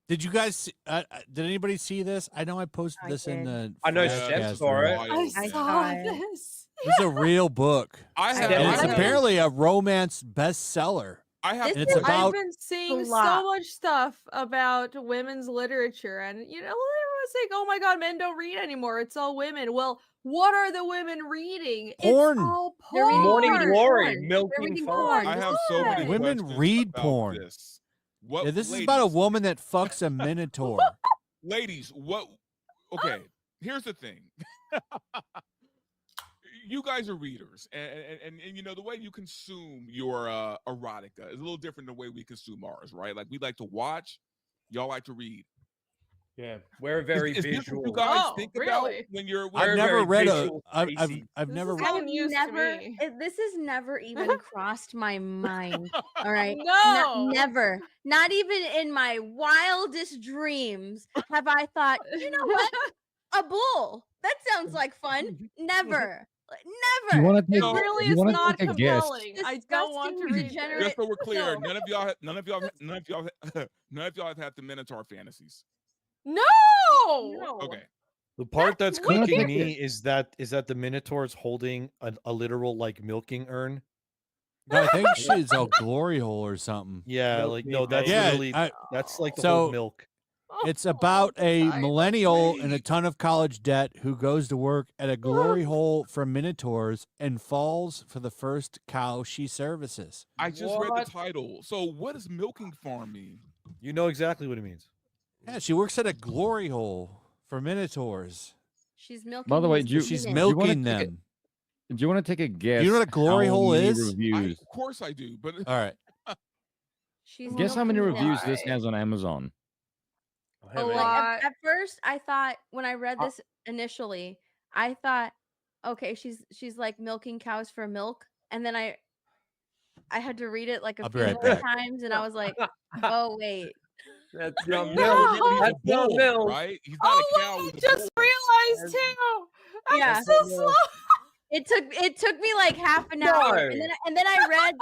Did you guys? Did anybody see this? I know I posted this in the. I know Flashcast Steph saw it. room. I saw this. This is a real book. And it's apparently a romance bestseller. I've been seeing so much stuff about women's literature, and everyone's saying, "Oh my God, men don't read anymore. It's all women." Well, what are the women reading? Porn. It's all porn. Morning Glory, milking porn. I have so many women read porn. This. What, yeah, this ladies, is about a woman that fucks a minotaur. Ladies, what? Okay, here's the thing. You guys are readers, and the way you consume your erotica is a little different than the way we consume ours, right? Like we like to watch, y'all like to read. Yeah, we're very is visual. This what you guys think about when you're? I've never read a. I've never. This has never even crossed my mind. All right, no, never. Not even in my wildest dreams have I thought. You know what? A bull. That sounds like fun. Never. Never. It really is not compelling. I don't want to read. Just so we're clear, none of y'all have had the Minotaur fantasies. No. Okay. The part that's cooking me is that the Minotaur is holding a literal like milking urn. No, I think she's a glory hole or something. Yeah, like no, that's literally that's like the whole milk. It's about a millennial in a ton of college debt who goes to work at a glory hole for minotaurs and falls for the first cow she services. I just read the title. So what does milking farm mean? You know exactly what it means. Yeah, she works at a glory hole for minotaurs. She's milking. By the way, she's milking them. Do you want to take a guess? Do you know what a glory hole is? Reviews? Of course I do, but all right. Guess how many reviews this has on Amazon? At first, I thought when I read this initially, I thought, okay, she's like milking cows for milk, and then I had to read it like a few more times, and I was like, oh wait, that's not milk. That's not milk, right? He's not a cow. I just realized too. I'm so slow. It took me like half an hour, and then I read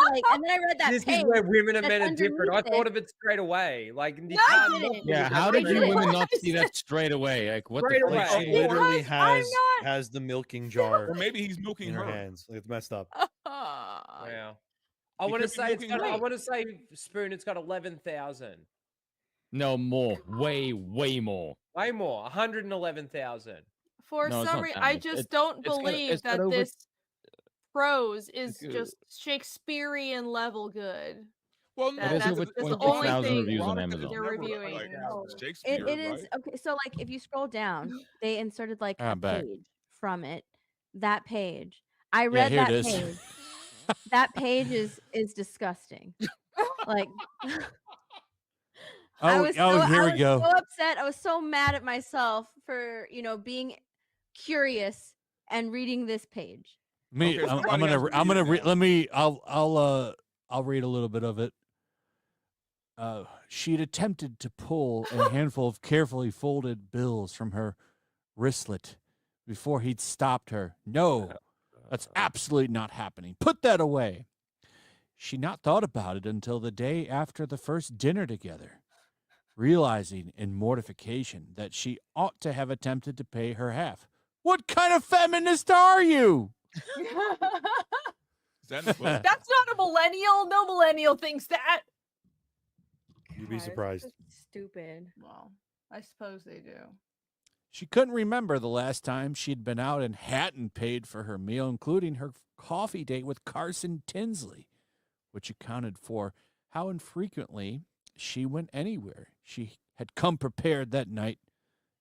that this page. Is where women and men are different. I thought of it straight away. Like, yeah, how did you women not see that straight away? Like, what straight the away. She literally has the milking jar, or maybe he's milking in her her hands. Like, it's messed up. Yeah, I want to say Spoon. It's got 11,000. No more, way more. Way more. 111,000. For some reason, I just don't believe that this prose is just Shakespearean level good. Well, that's the only thing on Amazon. they're reviewing. Like, it is okay. So, like, if you scroll down, they inserted like a page from it. That page, I read that page. That page is disgusting. Like. Here we go. I was so upset. I was so mad at myself for being curious and reading this page. Me, okay, I'm gonna read. I'll read a little bit of it. She'd attempted to pull a handful of carefully folded bills from her wristlet before he'd stopped her. No, that's absolutely not happening. Put that away. She'd not thought about it until the day after the first dinner together, realizing in mortification that she ought to have attempted to pay her half. What kind of feminist are you? That's not a millennial. No millennial thinks that. You'd be surprised. Stupid. Well, I suppose they do. She couldn't remember the last time she'd been out and hadn't paid for her meal, including her coffee date with Carson Tinsley, which accounted for how infrequently she went anywhere. She had come prepared that night,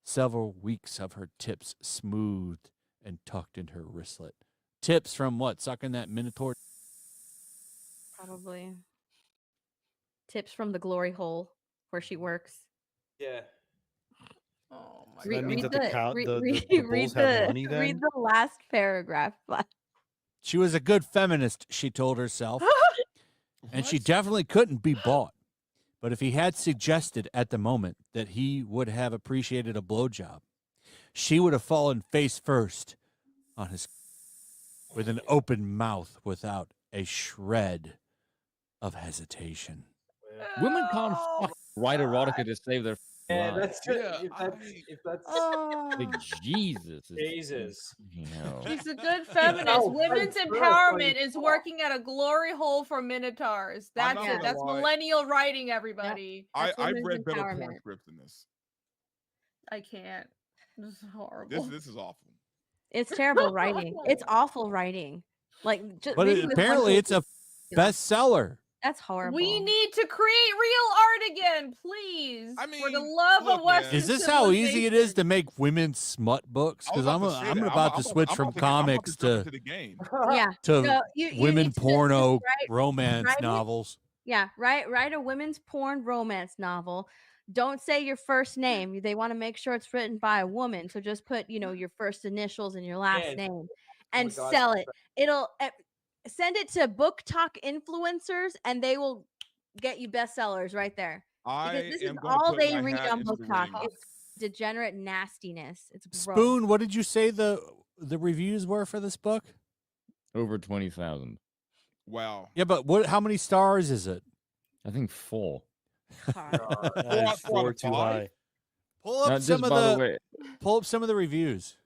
several weeks of her tips smoothed and tucked in her wristlet. Tips from what? Sucking that minotaur? Probably. Tips from the glory hole where she works. Yeah. Oh my God. That means that the bulls have money then? Read the last paragraph. She was a good feminist, she told herself. And she definitely couldn't be bought. But if he had suggested at the moment that he would have appreciated a blowjob, she would have fallen face first on his with an open mouth without a shred of hesitation. Women can't write erotica to save their Yeah, Right. that's if that's Like Jesus. Jesus. You know. She's a good feminist. Oh, Women's Fred, empowerment is Fred. working at a glory hole for minotaurs. I'm That's not it. gonna That's lie. millennial writing, everybody. That's I've women's read better porn empowerment. scripts than this. I can't. This is horrible. This is awful. It's terrible writing. It's awful writing. Like, just But reading this one apparently page it's a is- yeah, bestseller. That's horrible. We need to create real art again, please. I for the mean, love look, of Western man. Is this how easy it is civilization. to make women's smut books? I was Because about to say I'm that. about to switch I'm from about to get- I'm about comics jump to into the game. Yeah. to No, you women need to porno just romance write it. novels. Yeah, write a women's porn romance novel. Don't say your first name. They want to make sure it's written by a woman. So just put, your first initials and your last Yeah. name and God. sell it. It'll send it to book talk influencers and they will get you bestsellers right there. I Because this is am gonna all put they my read hat on into book the talk. ring. It's degenerate nastiness. It's gross. Spoon, what did you say the reviews were for this book? Over 20,000. Wow. Yeah, but how many stars is it? I think 4. God. That is Four out 4 of too 5? high. Pull up Just some of by the way. pull up some of the reviews.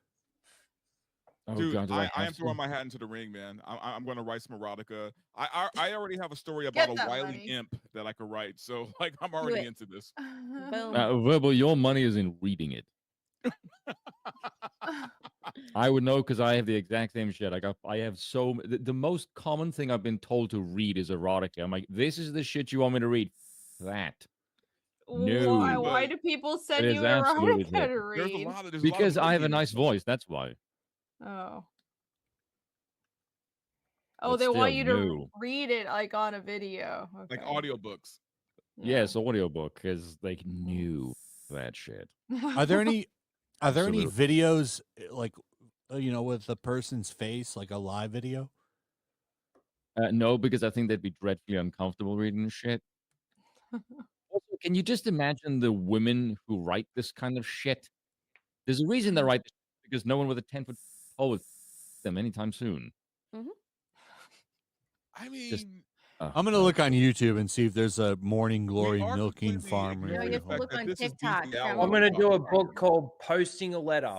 Oh, Dude, God, do I have am throwing to? my hat into the ring, man. I'm going to write some erotica. I already have a story about Get a that wily money. imp that I could write. So, like, I'm already it. into this. Boom. Verbal, your money is in reading it. I would know because I have the exact same shit. I have the most common thing I've been told to read is erotica. I'm like, this is the shit you want me to read. That. No. Why do people send is you absolutely erotica to true. There's a read? lot of there's Because a lot of I have a booty in nice this book. voice. That's why. Oh, But they want still, you to no. read it like on a video. Like Okay. audiobooks. Yes, audiobook is like new that shit. Are there any Absolutely. videos like with the person's face, like a live video? No, because I think they'd be dreadfully uncomfortable reading the shit. Also, can you just imagine the women who write this kind of shit? There's a reason they write this because no one with a 10-foot pole would them anytime soon. I mean, I'm gonna look on YouTube and see if there's a Morning Glory are milking completely farm. ignoring you the have to fact look that on this is TikTok. DC Yeah, Outlaw I'm gonna do a talking. book called "Posting a Letter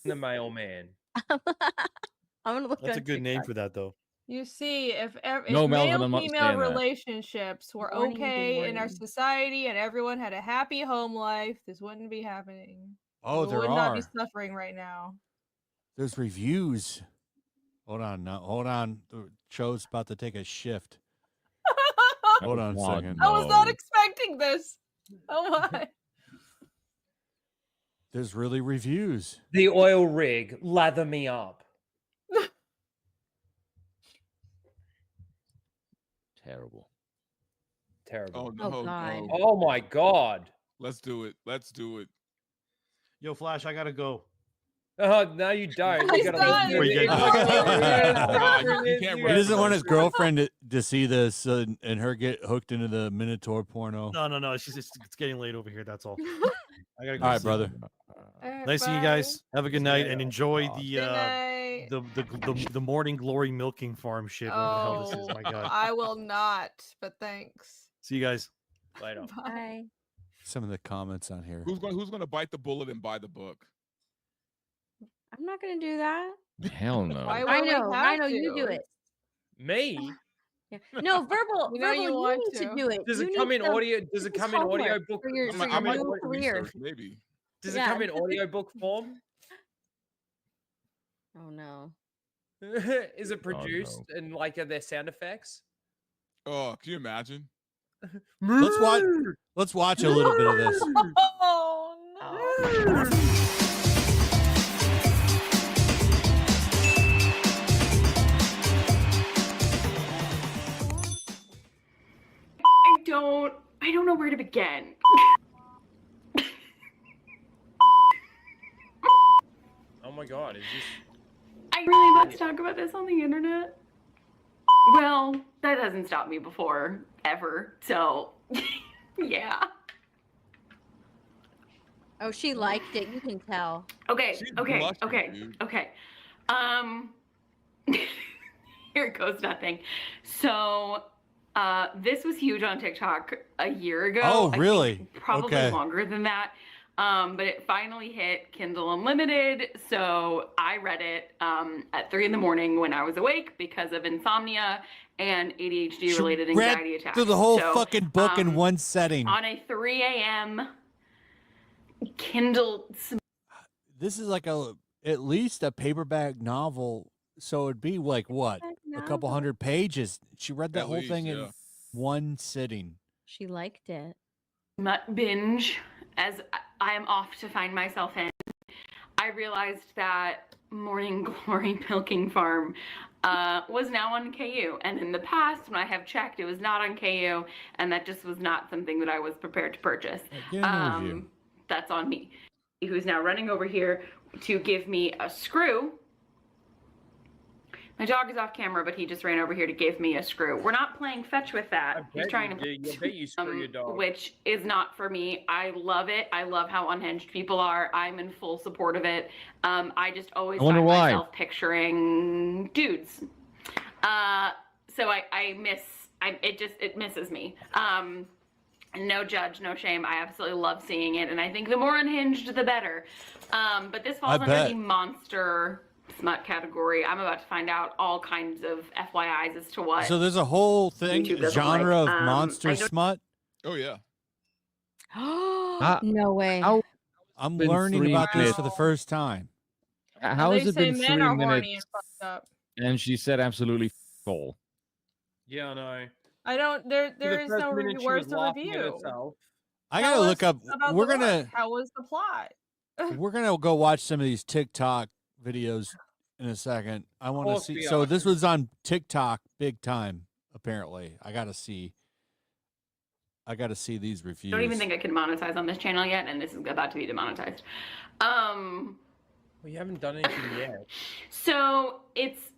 from the Mailman." I'm gonna look That's on a good name TikTok. for that, though. You see, if No, Melvin, I'm not male-female saying that. relationships were Morning okay in our glory. society and everyone had a happy home life, this wouldn't be happening. Oh, we there would not be are. suffering right now. There's reviews. Hold on, The show's about to take a shift. Hold on a God, second. I was not no. expecting this. Oh my. There's really reviews. The oil rig, lather me up. Terrible. Terrible. Oh no, God. no. Oh my God. Let's do it. Let's do it. Yo, Flash, I gotta go. Oh, no, you don't. He's You gotta done. listen to You it. can't He Right. doesn't want his girlfriend to see this and her get hooked into the Minotaur porno. No. It's getting late over here. That's all. I gotta go. All right, sleep. brother. Nice seeing you guys. Have a good night and enjoy Good night. the Morning Glory milking farm shit. Whatever the hell this is. My God. I will not, but thanks. See you guys. Later. Bye. Bye. Some of the comments on here. Who's gonna bite the bullet and buy the book? I'm not gonna do that. Hell no. Why would we have Rhino, you do to? it. Me? Yeah. No, verbal. You know verbal, you you want need to to. do it. Does You it come need in to- audio? Does this it is come in audio homework book? for your, I for might, your I might new do it career? research, maybe. Does Yeah. it come in audiobook form? Oh no. Is it produced and like are there sound effects? Oh, can you imagine? Let's watch a little bit of this. Oh no. I don't know where to begin. Oh my God! Is this? I really want to talk about this on the internet. Well, that hasn't stopped me before, ever. So, yeah. Oh, she liked it. You can tell. Okay, She's okay, blushing, okay, dude. okay. Here goes nothing. So, This was huge on TikTok a year ago. Oh, I really? think probably Okay. longer than that. But it finally hit Kindle Unlimited. So I read it at 3 a.m. when I was awake because of insomnia and ADHD related She read anxiety attacks. through the whole So, fucking book in one setting. on a 3 a.m. Kindle. This is like at least a paperback novel, so it'd be like what, a couple hundred pages. She read that At whole least, thing yeah. in one sitting. She liked it. Smut binge as I am off to find myself in. I realized that Morning Glory Milking Farm was now on KU, and in the past when I have checked it was not on KU, and that just was not something that I was prepared to purchase. Get an review. That's on me. Who's now running over here to give me a screw. My dog is off camera, but he just ran over here to give me a screw. We're not playing fetch with that. He's trying to, You bet you screw your dog. which is not for me. I love it. I love how unhinged people are. I'm in full support of it. I just always I wonder find why. myself picturing dudes. So it misses me. No judge, no shame. I absolutely love seeing it, and I think the more unhinged, the better. But this falls under the monster smut category. I'm about to find out all kinds of FYIs as to what. So there's a whole thing, YouTube doesn't genre like. of monster smut. Oh yeah. No way. I'm been learning 3 about this minutes. for the first time. How They has it say been men 3 are horny and minutes? fucked up. And she said absolutely all. Yeah, I know. I don't. There is no review. Where's the review? I gotta look up. About We're the gonna. book. How was the plot? We're gonna go watch some of these TikTok videos in a second. I want to course see. we So are. this was on TikTok big time. Apparently, I gotta see these reviews. I don't even think I can monetize on this channel yet, and this is about to be demonetized. Well, you haven't done anything yet. So it's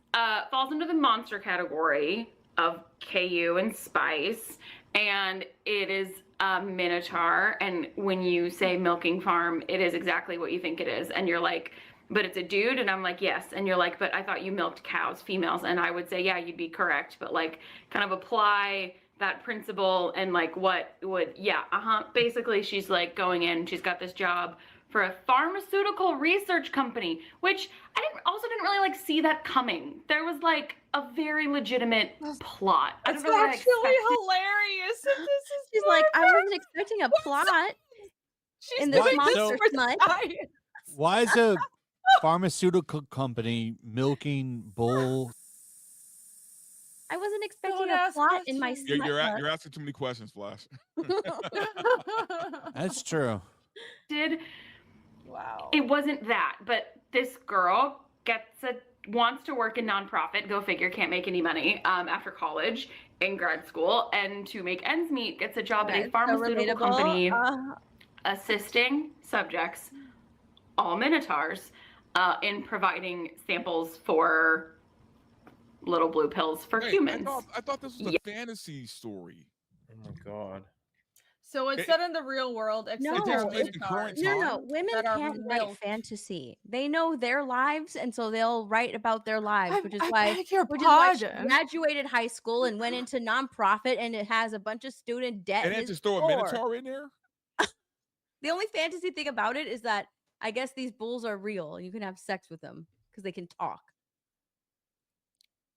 falls into the monster category of KU and Spice, and it is a minotaur. And when you say milking farm, it is exactly what you think it is. And you're like, but it's a dude, and I'm like, yes. And you're like, but I thought you milked cows, females. And I would say, yeah, you'd be correct, but like kind of apply that principle and like what would, basically she's like going in, she's got this job for a pharmaceutical research company, which I didn't really like see that coming. There was like a very legitimate plot. I It's don't know what I actually expected. hilarious. This is She's like, I wasn't expecting a plot She's in this doing monster for smut. science. Why is a pharmaceutical company milking bull? I wasn't expecting Don't a ask plot in my questions. smut book. You're asking too many questions, Flash. That's true. Wow. It wasn't that, but this girl wants to work in nonprofit, go figure, can't make any money after college in grad school, and to make ends meet gets a job at a That's so pharmaceutical relatable. company assisting subjects, all minotaurs, in providing samples for little blue pills for Wait, humans. I thought this was a fantasy story. Oh my god. So it's set in the real world, except No. there are It takes place in current minotaurs. No, time? women that are can't write milked. fantasy. They know their lives, and so they'll write about their lives, which is why beg your which is why she pardon. graduated high school and went into nonprofit, and it has a bunch of student debt. And and then is just throw a poor. minotaur in there? The only fantasy thing about it is that I guess these bulls are real. You can have sex with them because they can talk.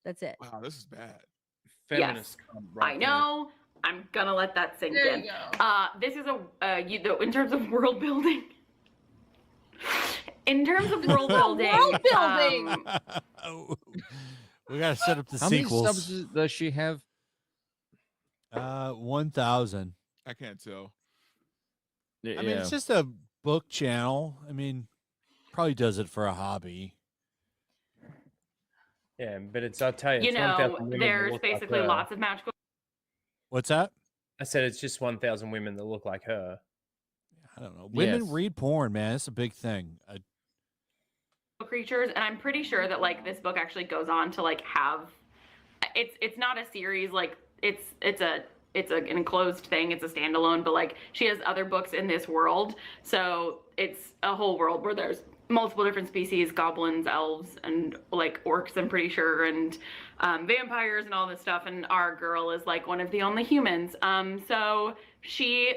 That's it. Wow, this is bad. Feminist. I know. I'm gonna let that sink There in. you go. This is in terms of world building. In terms of world building. World building! We gotta set up the How many sequels. subs does she have? 1,000. I can't tell. I mean, it's just a book channel. I mean, probably does it for a hobby. Yeah, but I'll tell you, You it's know, 1,000 women that there's look like basically her. lots of magical What's that? I said it's just 1,000 women that look like her. I don't know. Women Yes. read porn, man. It's a big thing. creatures, and I'm pretty sure that like this book actually goes on to like have it's not a series, like it's it's an enclosed thing. It's a standalone, but like she has other books in this world. So it's a whole world where there's multiple different species, goblins, elves, and like orcs, I'm pretty sure, and vampires and all this stuff. And our girl is like one of the only humans. So she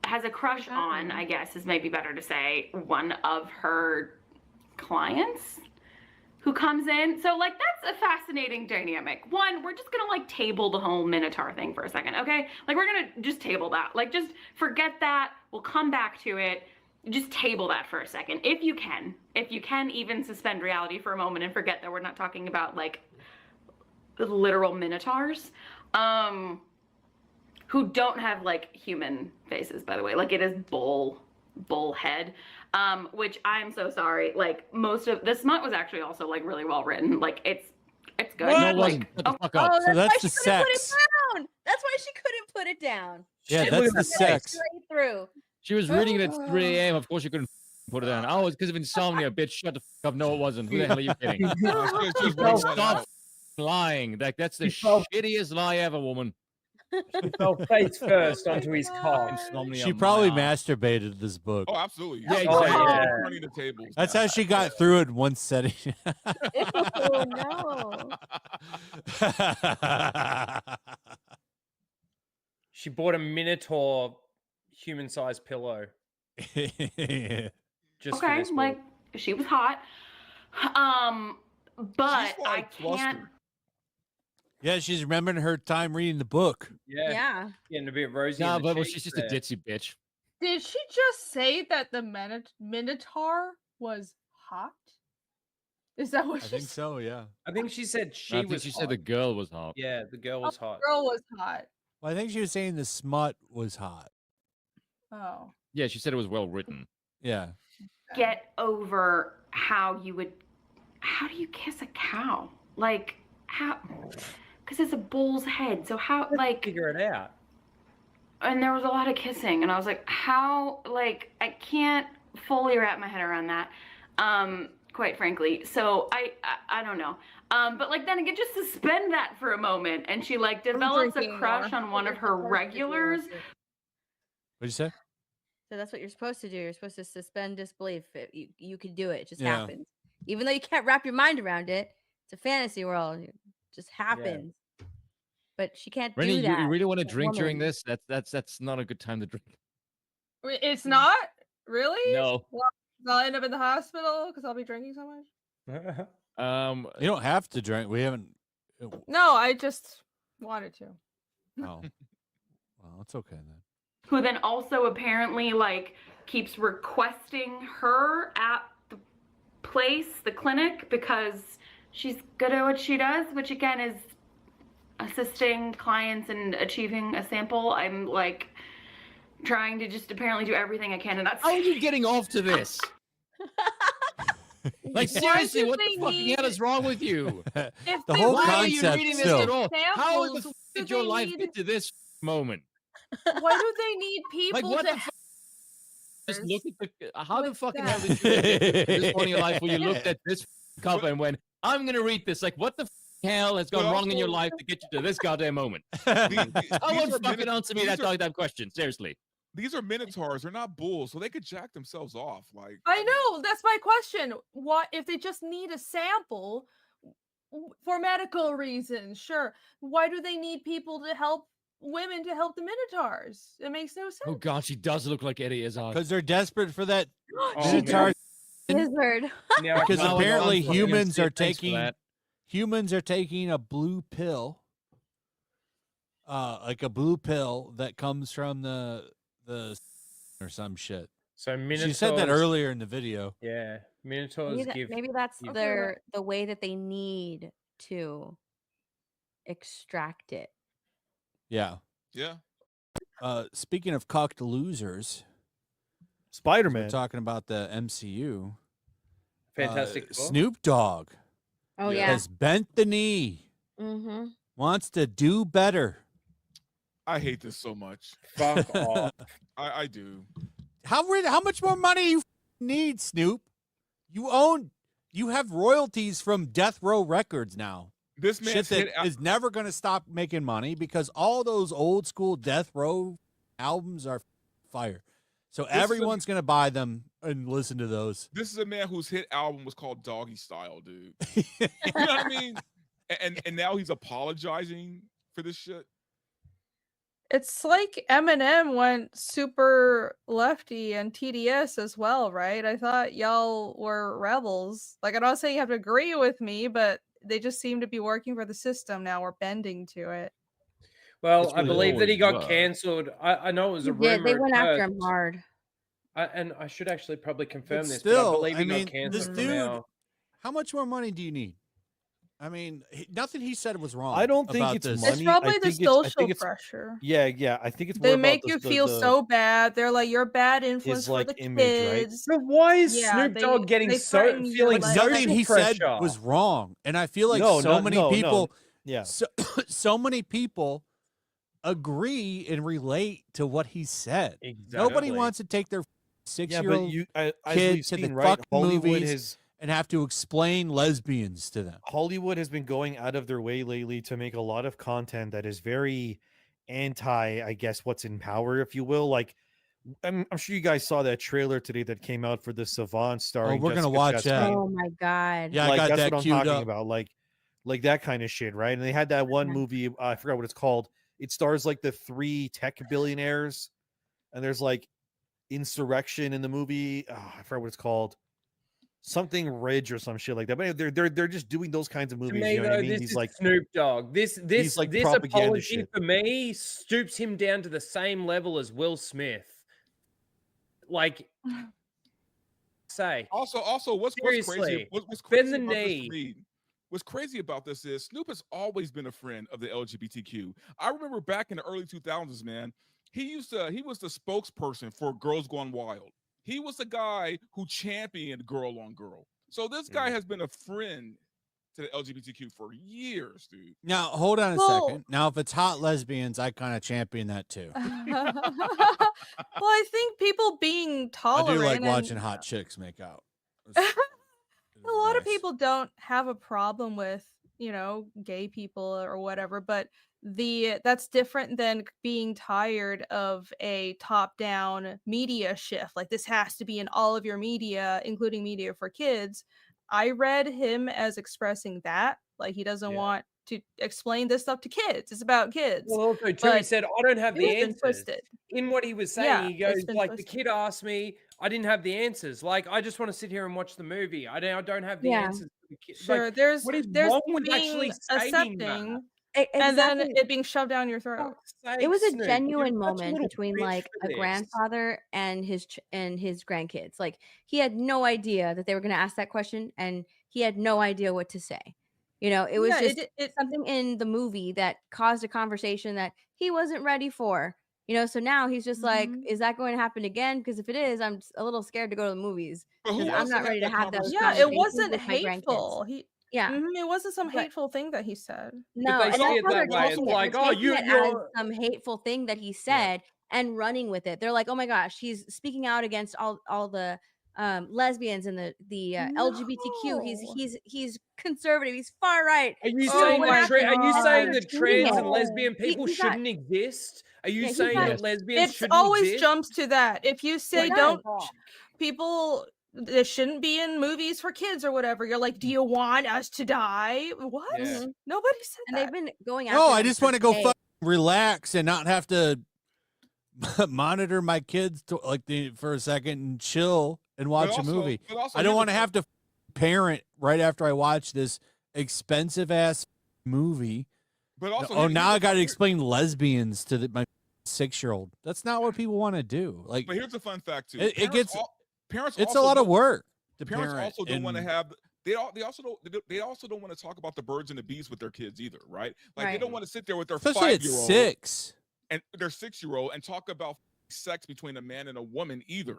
has a crush on, I guess is maybe better to say, one of her clients who comes in. So like that's a fascinating dynamic. One, we're just gonna like table the whole Minotaur thing for a second, okay? Like we're gonna just table that. Like just forget that. We'll come back to it. Just table that for a second, if you can. If you can even suspend reality for a moment and forget that we're not talking about like literal Minotaurs, who don't have like human faces, by the way. Like it is bull head, which I'm so sorry. Like most of the smut was actually also like really well written. Like it's good. No, it Like, wasn't. Shut the fuck up. Oh, So that's why the she couldn't put it sex. down. That's why she couldn't put it down. Yeah, Shit, that's look the at that sex. Straight through. She was reading it at 3 a.m. Of course, you couldn't put it down. Oh, it's because of insomnia, bitch. Shut the fuck up. No, it wasn't. Who the hell are you kidding? Stop lying. That's the shittiest lie ever, woman. She fell face first onto his cock. Insomnia, She probably my ass. masturbated this book. Oh, absolutely. Yeah, Oh, exactly. yeah. Turning the tables. That's how she got through it in one setting. Oh no. She bought a Minotaur human-sized pillow. Just for okay, this like book. she was hot. But She's, I like, can't. flustered. Yeah, she's remembering her time reading the book. Yeah. Getting a bit rosy. Nah, in the but cheeks she's just a there. ditzy bitch. Did she just say that the Minotaur was hot? Is that what I she think said? so, yeah. I think she said she I think was she hot. said the girl was hot. Yeah, the girl was hot. The girl was hot. Well, I think she was saying the smut was hot. Oh. Yeah, she said it was well written. Yeah. Get over how do you kiss a cow? Like how? Because it's a bull's head. So how? Like Figure it out. and there was a lot of kissing, and I was like, how? Like I can't fully wrap my head around that. Quite frankly. So I don't know. But like then again, just suspend that for a moment, and she like develops a drinking crush more. on one of her regulars. What'd you say? So that's what you're supposed to do. You're supposed to suspend disbelief. You could do it. It just Yeah. happens. Even though you can't wrap your mind around it, it's a fantasy world. It just happens. But she can't Rennie, do that. you really want to as a drink during woman. this? That's not a good time to drink. It's not? Really? No. I'll end up in the hospital because I'll be drinking so much? You don't have to drink. We haven't. No, I just wanted to. Oh. Well, it's okay then. Who then also apparently like keeps requesting her at the place, the clinic, because she's good at what she does, which again is assisting clients and achieving a sample. I'm like trying to just apparently do everything I can, and that's How are you getting off to this? Like seriously, do what they the fucking hell is wrong with you? If The they whole want Why are you concept reading still. this at all? How the samples, fuck do did your they life need- get to this moment? Why do they need people Like what to the fuck? Just look at the how the with fucking that? hell did you get to this point in your life where you looked at this cover and went, I'm gonna read this? Like what the hell has gone But wrong in your also- life to get you to this goddamn moment? These Someone are fucking answer me that these are- goddamn question. Seriously. These are minotaurs. They're not bulls, so they could jack themselves off. Like I know, that's my question. What if they just need a sample for medical reasons? Sure. Why do they need people to help women to help the minotaurs? It makes no sense. Oh god, she does look like Eddie Izzard. Because they're desperate for that Oh, minotaur. Lizard. Now I Because can- Now apparently I'm fucking humans sick. are Thanks for taking that. humans are taking a blue pill. Like a blue pill that comes from the or some shit. So Minotaurs. She said that earlier in the video. Yeah, Minotaurs give. Maybe that's give- the way that they need to extract it. Yeah. yeah. Speaking of cocked losers, Spider-Man. we're talking about the MCU. Fantastic Four. Snoop Dogg Oh Yeah. yeah. has bent the knee, Mm-hmm. wants to do better. I hate this so much. Fuck off. I do. How much more money you need, Snoop? You have royalties from Death Row Records now. This shit man's hit that is never going to stop making money because all those old school Death Row albums are fire. So everyone's going to buy them and listen to those. This is a man whose hit album was called Doggy Style, dude. You know what I mean? And now he's apologizing for this shit. It's like Eminem went super lefty and TDS as well, right? I thought y'all were rebels. Like, I'm not saying you have to agree with me, but they just seem to be working for the system now or bending to it. Well, I believe that he got cancelled. I know it was a rumor. They went after him hard. And I should actually probably confirm this, still, but I believe he got canceled. This dude, how much more money do you need? I mean, nothing he said was wrong. I don't think it's money. It's probably the social pressure. Yeah. I think it's they more make about you feel so bad. They're like, you're a bad influence for the image, kids. Right? But why is Snoop Dogg getting feeling nothing he said was wrong? And I feel like so many people agree and relate to what he said. Exactly. Nobody wants to take their 6-year-old kid to the fucking movies and have to explain lesbians to them. Hollywood has been going out of their way lately to make a lot of content that is very anti, I guess, what's in power, if you will. Like, I'm sure you guys saw that trailer today that came out for the Savant starring. Oh, we're gonna watch that. Oh my god! Yeah, I got that's that what I'm queued talking up. about. Like that kind of shit, right? And they had that one movie. I forgot what it's called. It stars like the 3 tech billionaires, and there's like insurrection in the movie. Oh, I forgot what it's called. Something Ridge or some shit like that. But they're just doing those kinds of movies. Me, you know what I mean? This He's is like Snoop Dogg. This like this propaganda apology shit. for me stoops him down to the same level as Will Smith. Like, say. Also, what's crazy? What's bend crazy the about this knee. for me? What's crazy about this is Snoop has always been a friend of the LGBTQ. I remember back in the early 2000s, man. He was the spokesperson for Girls Gone Wild. He was the guy who championed Girl on Girl. So this guy has been a friend to the LGBTQ for years, dude. Now, hold on a second. Now, if it's hot lesbians, I kind of champion that too. Well, I think people being tolerant. I do like watching hot chicks make out. A lot of people don't have a problem with, gay people or whatever, but that's different than being tired of a top-down media shift. Like, this has to be in all of your media, including media for kids. I read him as expressing that, like, he doesn't want to explain this stuff to kids. It's about kids. Well, also too, he said, "I don't have the answers." Twisted. In what he was saying, he goes like, "The kid asked me, I didn't have the answers. Like, I just want to sit here and watch the movie. I don't have the answers for the kid." Sure, like, there's what is there's wrong with being actually saying accepting, that? and then it being shoved down your throat. It was a Snoop, genuine you're such a moment little between bitch like for a this. grandfather and his grandkids. Like, he had no idea that they were going to ask that question, and he had no idea what to say. It was just something in the movie that caused a conversation that he wasn't ready for. So now he's just like, is that going to happen again? Because if it is, I'm just a little scared to go to the movies because I'm not ready to have that. Yeah, it wasn't hateful. It wasn't some But- hateful thing that he said. No, they and see that's it how that they're way. It's taking it. like, They're oh, taking it as you're some hateful thing that he said and running with it. They're like, oh my gosh, he's speaking out against all the lesbians and the LGBTQ. He's conservative. He's far right. Are you Oh saying my that? Are you God. saying that Shooting trans it. and lesbian He people got- shouldn't exist? Are you Yeah, he saying got- that lesbians It shouldn't always exist? jumps to that. If you say What? people this shouldn't be in movies for kids or whatever, you're like, do you want us to die? What? Yeah. Nobody said And that. they've been going after No, I them just for want to go days. relax and not have to monitor my kids for a second and chill and watch a movie. I don't want to have to parent right after I watch this expensive ass movie. But also, now I got to explain lesbians to my 6-year-old. That's not what people want to do. Like, but here's a fun fact too. Parents it's a lot of work. Parents also don't want to have. They also don't want to talk about the birds and the bees with their kids either, right? Like they don't want to sit there with their especially at 5-year-old 6 and their 6-year-old and talk about sex between a man and a woman either.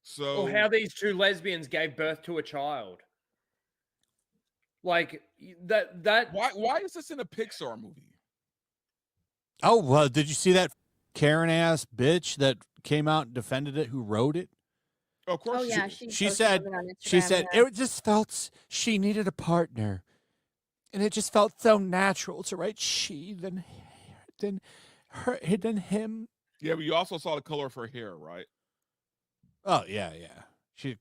So, or how these two lesbians gave birth to a child. Like that. Why is this in a Pixar movie? Oh, well, did you see that Karen ass bitch that came out and defended it? Who wrote it? Of course. Oh yeah, She said it just felt she needed a partner. And it just felt so natural to write she, then her, then him. Yeah, but you also saw the color of her hair, right? Oh yeah. She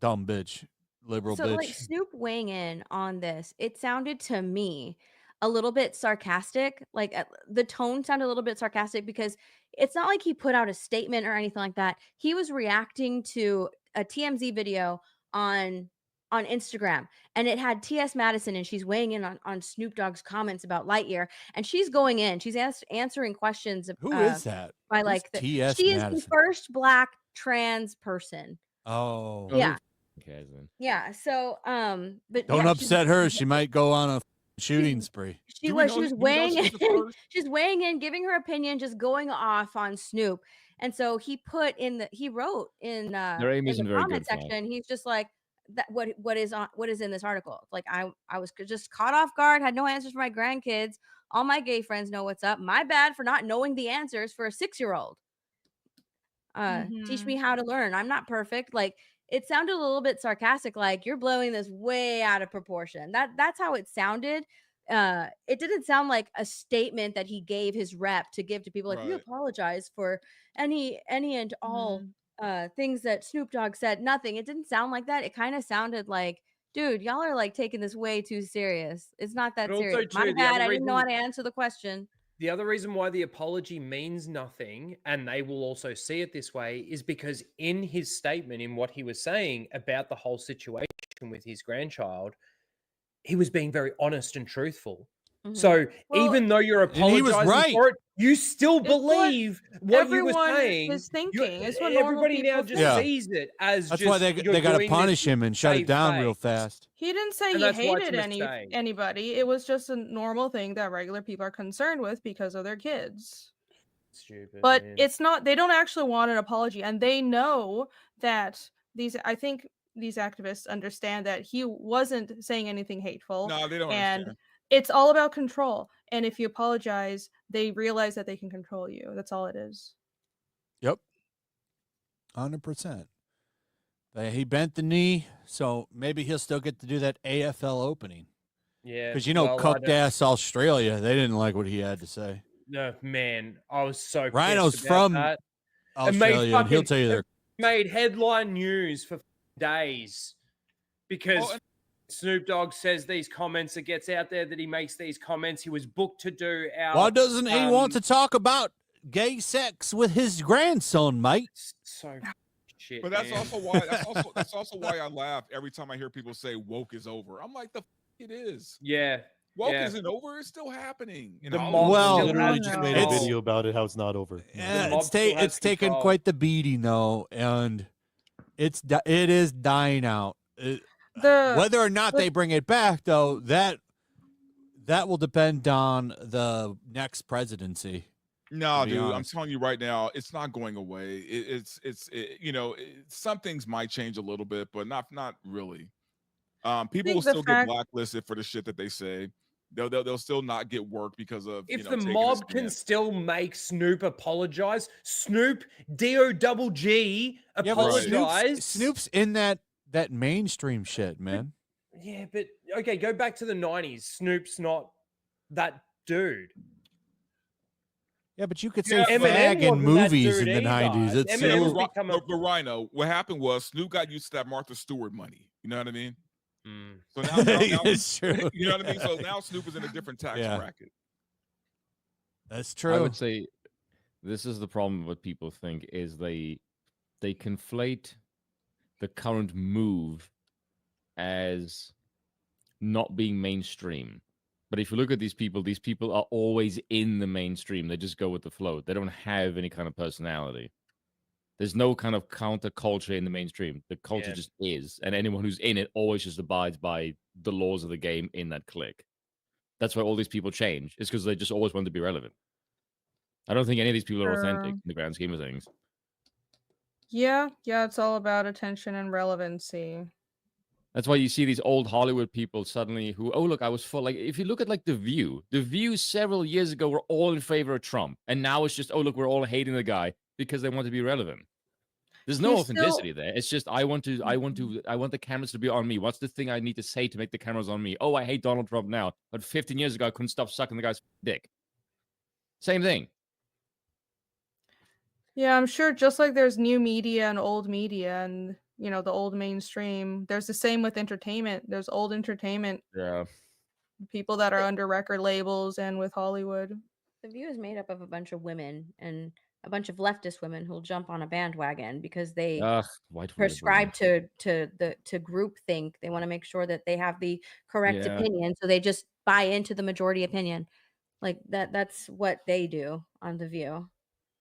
dumb bitch, liberal bitch. Like Snoop weighing in on this, it sounded to me a little bit sarcastic. Like the tone sounded a little bit sarcastic because it's not like he put out a statement or anything like that. He was reacting to a TMZ video on Instagram, and it had T.S. Madison, and she's weighing in on Snoop Dogg's comments about Lightyear, and she's going in, she's answering questions. Who is that? By Who's like T.S. she Madison? is the first Black trans person. Oh, yeah. Okay, then. Yeah. So, but don't yeah, upset her. She might go on a shooting spree. She was weighing in. She's weighing in, giving her opinion, just going off on Snoop. And so he wrote in the comment section. He's just like, that what is in this article? Like I was just caught off guard, had no answers for my grandkids. All my gay friends know what's up. My bad for not knowing the answers for a 6-year-old. Teach me how to learn. I'm not perfect. Like, it sounded a little bit sarcastic, like you're blowing this way out of proportion. That's how it sounded. It didn't sound like a statement that he gave his rep to give to people, like, we apologize for any and all things that Snoop Dogg said. Nothing. It didn't sound like that. It kind of sounded like, dude, y'all are like taking this way too serious. It's not that serious. My bad. I didn't know how to answer the question. The other reason why the apology means nothing, and they will also see it this way, is because in his statement, in what he was saying about the whole situation with his grandchild, he was being very honest and truthful. So even though you're apologizing for it, you still believe what you were saying. Is thinking. It's what everybody now just sees it as. That's why they got to punish him and shut it down real fast. He didn't say he hated anybody. It was just a normal thing that regular people are concerned with because of their kids. Stupid. But it's not. They don't actually want an apology, and they know that I think these activists understand that he wasn't saying anything hateful. No, they don't understand. It's all about control. And if you apologize, they realize that they can control you. That's all it is. Yep. 100%. He bent the knee, so maybe he'll still get to do that AFL opening. Yeah. Because, cooked ass Australia, they didn't like what he had to say. No, man. I was so pissed Rhino's about from that. Australia, and he'll tell you they're made headline news for days because Snoop Dogg says these comments. It gets out there that he makes these comments. He was booked to do our. Why doesn't he want to talk about gay sex with his grandson, mate? So shit. But that's also why. That's also why I laugh every time I hear people say woke is over. I'm like, it is. Yeah. Woke isn't over. It's still happening. Literally just made a video about it. How it's not over. Yeah, it's taken quite the beating though, and it is dying out. Whether or not they bring it back, though, that will depend on the next presidency. No, dude, I'm telling you right now, it's not going away. Some things might change a little bit, but not really. People will still get blacklisted for the shit that they say. They'll still not get work because of if the mob can still make Snoop apologize. Snoop D-O-double-G apologize. Snoop's in that mainstream shit, man. Yeah, but okay, go back to the 90s. Snoop's not that dude. Yeah, but you could say fag in movies in the 90s. But Rhino, what happened was Snoop got used to that Martha Stewart money. You know what I mean? So now it's true. You know what I mean? So now Snoop is in a different tax bracket. That's true. I would say this is the problem. What people think is they conflate the current move as not being mainstream. But if you look at these people are always in the mainstream. They just go with the flow. They don't have any kind of personality. There's no kind of counterculture in the mainstream. The culture just is. And anyone who's in it always just abides by the laws of the game in that clique. That's why all these people change. It's because they just always want to be relevant. I don't think any of these people are authentic in the grand scheme of things. Yeah, it's all about attention and relevancy. That's why you see these old Hollywood people suddenly who, I was full. Like, if you look at like The View several years ago were all in favor of Trump. And now it's just, we're all hating the guy because they want to be relevant. There's no He's still- authenticity there. It's just I want the cameras to be on me. What's the thing I need to say to make the cameras on me? Oh, I hate Donald Trump now, but 15 years ago I couldn't stop sucking the guy's dick. Same thing. Yeah, I'm sure just like there's new media and old media and, you know, the old mainstream, there's the same with entertainment. There's old entertainment, Yeah. people that are under record labels and with Hollywood. The View is made up of a bunch of women and a bunch of leftist women who'll jump on a bandwagon because they prescribe to groupthink. They want to make sure that they have the correct opinion, so they just buy into the majority opinion. Like that's what they do on The View.